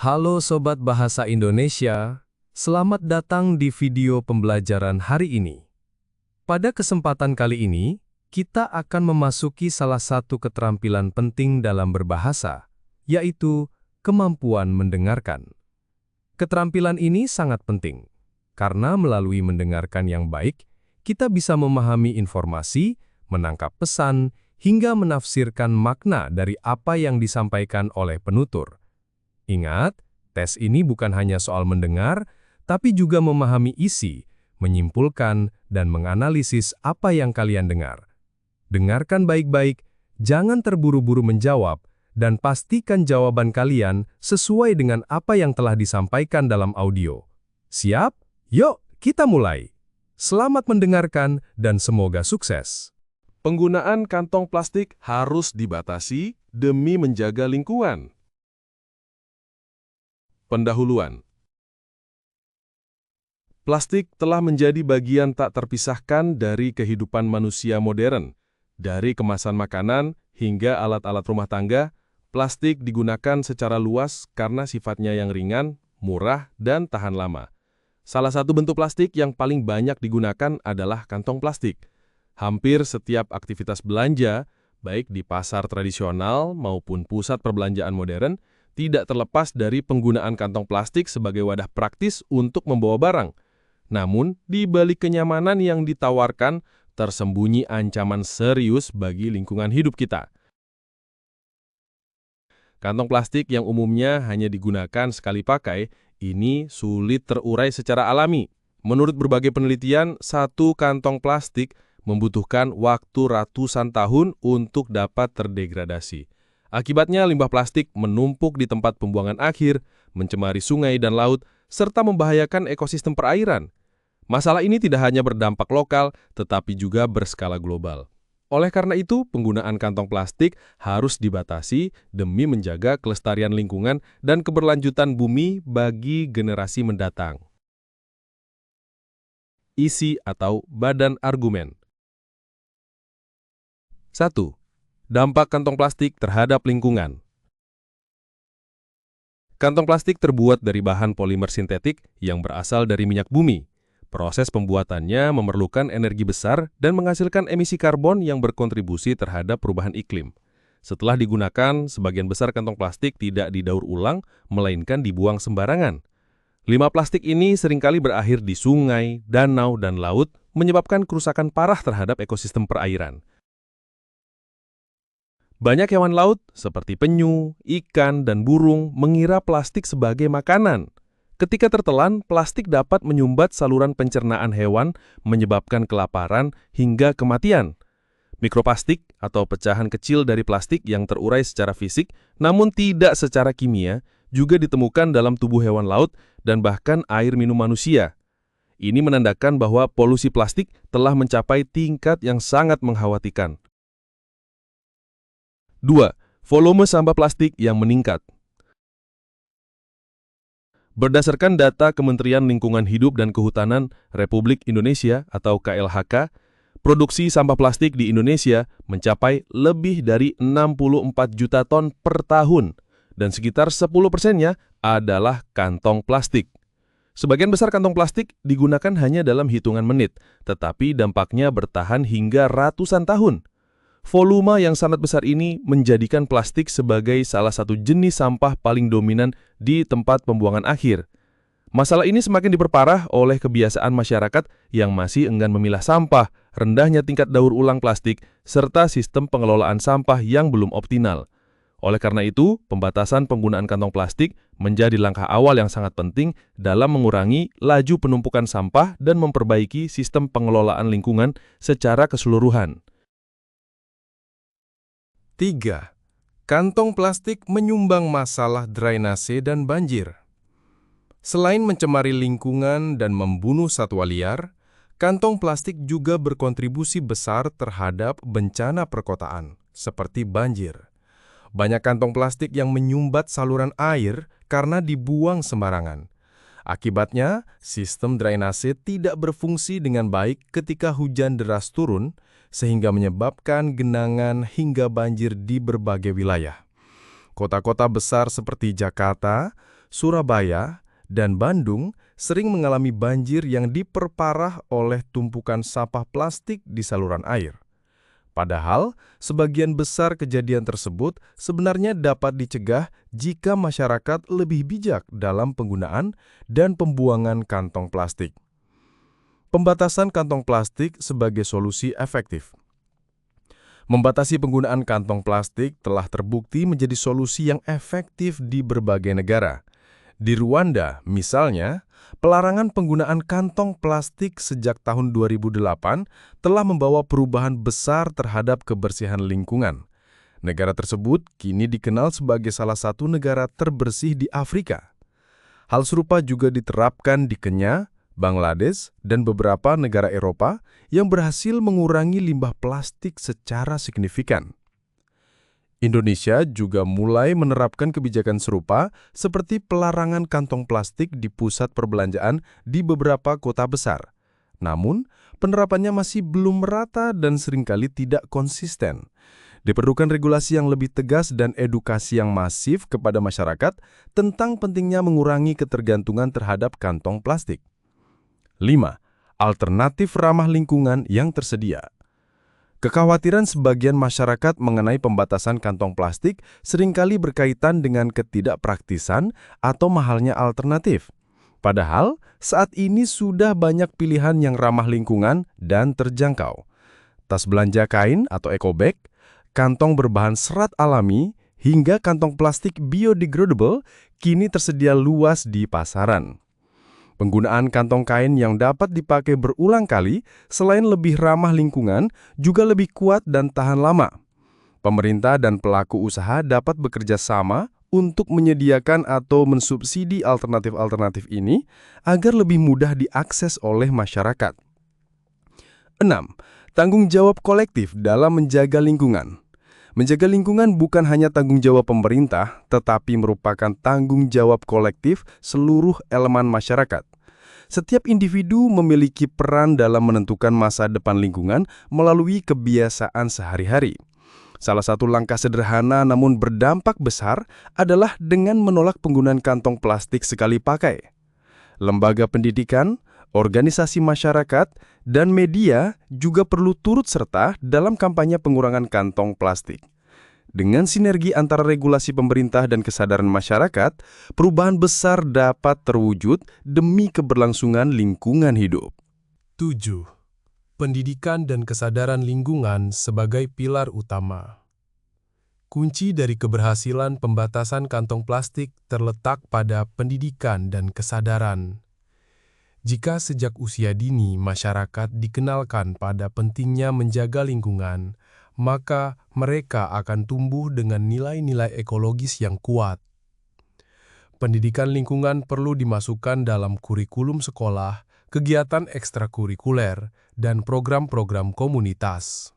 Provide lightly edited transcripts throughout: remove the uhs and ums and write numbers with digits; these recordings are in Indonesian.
Halo Sobat Bahasa Indonesia, selamat datang di video pembelajaran hari ini. Pada kesempatan kali ini, kita akan memasuki salah satu keterampilan penting dalam berbahasa, yaitu kemampuan mendengarkan. Keterampilan ini sangat penting, karena melalui mendengarkan yang baik, kita bisa memahami informasi, menangkap pesan, hingga menafsirkan makna dari apa yang disampaikan oleh penutur. Ingat, tes ini bukan hanya soal mendengar, tapi juga memahami isi, menyimpulkan, dan menganalisis apa yang kalian dengar. Dengarkan baik-baik, jangan terburu-buru menjawab, dan pastikan jawaban kalian sesuai dengan apa yang telah disampaikan dalam audio. Siap? Yuk, kita mulai! Selamat mendengarkan dan semoga sukses! Penggunaan kantong plastik harus dibatasi demi menjaga lingkungan. Pendahuluan. Plastik telah menjadi bagian tak terpisahkan dari kehidupan manusia modern. Dari kemasan makanan hingga alat-alat rumah tangga, plastik digunakan secara luas karena sifatnya yang ringan, murah, dan tahan lama. Salah satu bentuk plastik yang paling banyak digunakan adalah kantong plastik. Hampir setiap aktivitas belanja, baik di pasar tradisional maupun pusat perbelanjaan modern, tidak terlepas dari penggunaan kantong plastik sebagai wadah praktis untuk membawa barang. Namun, di balik kenyamanan yang ditawarkan, tersembunyi ancaman serius bagi lingkungan hidup kita. Kantong plastik yang umumnya hanya digunakan sekali pakai, ini sulit terurai secara alami. Menurut berbagai penelitian, satu kantong plastik membutuhkan waktu ratusan tahun untuk dapat terdegradasi. Akibatnya, limbah plastik menumpuk di tempat pembuangan akhir, mencemari sungai dan laut, serta membahayakan ekosistem perairan. Masalah ini tidak hanya berdampak lokal, tetapi juga berskala global. Oleh karena itu, penggunaan kantong plastik harus dibatasi demi menjaga kelestarian lingkungan dan keberlanjutan bumi bagi generasi mendatang. Isi atau badan argumen. 1. Dampak kantong plastik terhadap lingkungan. Kantong plastik terbuat dari bahan polimer sintetik yang berasal dari minyak bumi. Proses pembuatannya memerlukan energi besar dan menghasilkan emisi karbon yang berkontribusi terhadap perubahan iklim. Setelah digunakan, sebagian besar kantong plastik tidak didaur ulang, melainkan dibuang sembarangan. Limbah plastik ini seringkali berakhir di sungai, danau, dan laut, menyebabkan kerusakan parah terhadap ekosistem perairan. Banyak hewan laut, seperti penyu, ikan, dan burung, mengira plastik sebagai makanan. Ketika tertelan, plastik dapat menyumbat saluran pencernaan hewan, menyebabkan kelaparan hingga kematian. Mikroplastik atau pecahan kecil dari plastik yang terurai secara fisik, namun tidak secara kimia, juga ditemukan dalam tubuh hewan laut dan bahkan air minum manusia. Ini menandakan bahwa polusi plastik telah mencapai tingkat yang sangat mengkhawatirkan. 2. Volume sampah plastik yang meningkat. Berdasarkan data Kementerian Lingkungan Hidup dan Kehutanan Republik Indonesia atau KLHK, produksi sampah plastik di Indonesia mencapai lebih dari 64 juta ton per tahun, dan sekitar 10%-nya adalah kantong plastik. Sebagian besar kantong plastik digunakan hanya dalam hitungan menit, tetapi dampaknya bertahan hingga ratusan tahun. Volume yang sangat besar ini menjadikan plastik sebagai salah satu jenis sampah paling dominan di tempat pembuangan akhir. Masalah ini semakin diperparah oleh kebiasaan masyarakat yang masih enggan memilah sampah, rendahnya tingkat daur ulang plastik, serta sistem pengelolaan sampah yang belum optimal. Oleh karena itu, pembatasan penggunaan kantong plastik menjadi langkah awal yang sangat penting dalam mengurangi laju penumpukan sampah dan memperbaiki sistem pengelolaan lingkungan secara keseluruhan. 3. Kantong plastik menyumbang masalah drainase dan banjir. Selain mencemari lingkungan dan membunuh satwa liar, kantong plastik juga berkontribusi besar terhadap bencana perkotaan, seperti banjir. Banyak kantong plastik yang menyumbat saluran air karena dibuang sembarangan. Akibatnya, sistem drainase tidak berfungsi dengan baik ketika hujan deras turun, sehingga menyebabkan genangan hingga banjir di berbagai wilayah. Kota-kota besar seperti Jakarta, Surabaya, dan Bandung sering mengalami banjir yang diperparah oleh tumpukan sampah plastik di saluran air. Padahal, sebagian besar kejadian tersebut sebenarnya dapat dicegah jika masyarakat lebih bijak dalam penggunaan dan pembuangan kantong plastik. Pembatasan kantong plastik sebagai solusi efektif. Membatasi penggunaan kantong plastik telah terbukti menjadi solusi yang efektif di berbagai negara. Di Rwanda, misalnya, pelarangan penggunaan kantong plastik sejak tahun 2008 telah membawa perubahan besar terhadap kebersihan lingkungan. Negara tersebut kini dikenal sebagai salah satu negara terbersih di Afrika. Hal serupa juga diterapkan di Kenya, Bangladesh, dan beberapa negara Eropa yang berhasil mengurangi limbah plastik secara signifikan. Indonesia juga mulai menerapkan kebijakan serupa seperti pelarangan kantong plastik di pusat perbelanjaan di beberapa kota besar. Namun, penerapannya masih belum merata dan seringkali tidak konsisten. Diperlukan regulasi yang lebih tegas dan edukasi yang masif kepada masyarakat tentang pentingnya mengurangi ketergantungan terhadap kantong plastik. 5. Alternatif ramah lingkungan yang tersedia. Kekhawatiran sebagian masyarakat mengenai pembatasan kantong plastik seringkali berkaitan dengan ketidakpraktisan atau mahalnya alternatif. Padahal, saat ini sudah banyak pilihan yang ramah lingkungan dan terjangkau. Tas belanja kain atau eco-bag, kantong berbahan serat alami, hingga kantong plastik biodegradable kini tersedia luas di pasaran. Penggunaan kantong kain yang dapat dipakai berulang kali, selain lebih ramah lingkungan, juga lebih kuat dan tahan lama. Pemerintah dan pelaku usaha dapat bekerja sama untuk menyediakan atau mensubsidi alternatif-alternatif ini agar lebih mudah diakses oleh masyarakat. 6. Tanggung jawab kolektif dalam menjaga lingkungan. Menjaga lingkungan bukan hanya tanggung jawab pemerintah, tetapi merupakan tanggung jawab kolektif seluruh elemen masyarakat. Setiap individu memiliki peran dalam menentukan masa depan lingkungan melalui kebiasaan sehari-hari. Salah satu langkah sederhana namun berdampak besar adalah dengan menolak penggunaan kantong plastik sekali pakai. Lembaga pendidikan, organisasi masyarakat, dan media juga perlu turut serta dalam kampanye pengurangan kantong plastik. Dengan sinergi antara regulasi pemerintah dan kesadaran masyarakat, perubahan besar dapat terwujud demi keberlangsungan lingkungan hidup. 7. Pendidikan dan kesadaran lingkungan sebagai pilar utama. Kunci dari keberhasilan pembatasan kantong plastik terletak pada pendidikan dan kesadaran. Jika sejak usia dini masyarakat dikenalkan pada pentingnya menjaga lingkungan, maka mereka akan tumbuh dengan nilai-nilai ekologis yang kuat. Pendidikan lingkungan perlu dimasukkan dalam kurikulum sekolah, kegiatan ekstrakurikuler, dan program-program komunitas.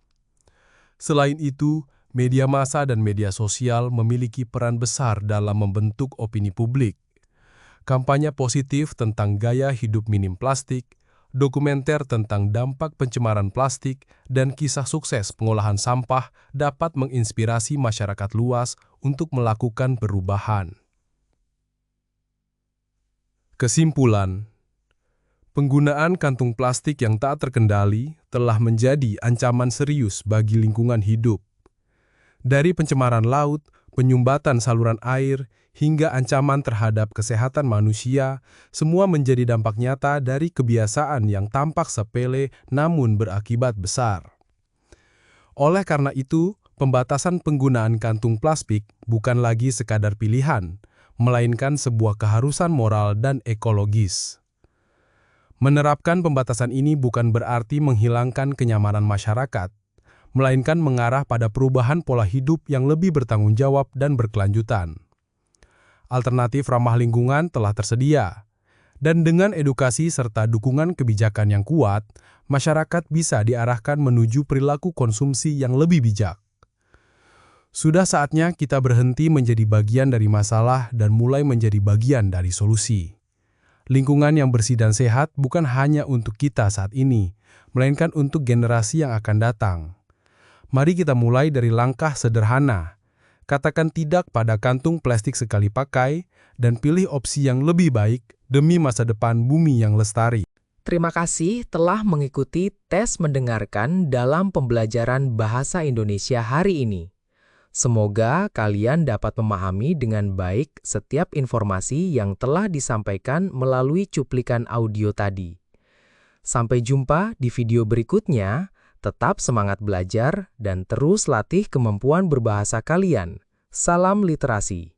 Selain itu, media massa dan media sosial memiliki peran besar dalam membentuk opini publik. Kampanye positif tentang gaya hidup minim plastik, dokumenter tentang dampak pencemaran plastik, dan kisah sukses pengolahan sampah dapat menginspirasi masyarakat luas untuk melakukan perubahan. Kesimpulan, penggunaan kantung plastik yang tak terkendali telah menjadi ancaman serius bagi lingkungan hidup. Dari pencemaran laut, penyumbatan saluran air, hingga ancaman terhadap kesehatan manusia, semua menjadi dampak nyata dari kebiasaan yang tampak sepele namun berakibat besar. Oleh karena itu, pembatasan penggunaan kantung plastik bukan lagi sekadar pilihan, melainkan sebuah keharusan moral dan ekologis. Menerapkan pembatasan ini bukan berarti menghilangkan kenyamanan masyarakat, melainkan mengarah pada perubahan pola hidup yang lebih bertanggung jawab dan berkelanjutan. Alternatif ramah lingkungan telah tersedia, dan dengan edukasi serta dukungan kebijakan yang kuat, masyarakat bisa diarahkan menuju perilaku konsumsi yang lebih bijak. Sudah saatnya kita berhenti menjadi bagian dari masalah dan mulai menjadi bagian dari solusi. Lingkungan yang bersih dan sehat bukan hanya untuk kita saat ini, melainkan untuk generasi yang akan datang. Mari kita mulai dari langkah sederhana. Katakan tidak pada kantung plastik sekali pakai dan pilih opsi yang lebih baik demi masa depan bumi yang lestari. Terima kasih telah mengikuti tes mendengarkan dalam pembelajaran bahasa Indonesia hari ini. Semoga kalian dapat memahami dengan baik setiap informasi yang telah disampaikan melalui cuplikan audio tadi. Sampai jumpa di video berikutnya. Tetap semangat belajar dan terus latih kemampuan berbahasa kalian. Salam literasi.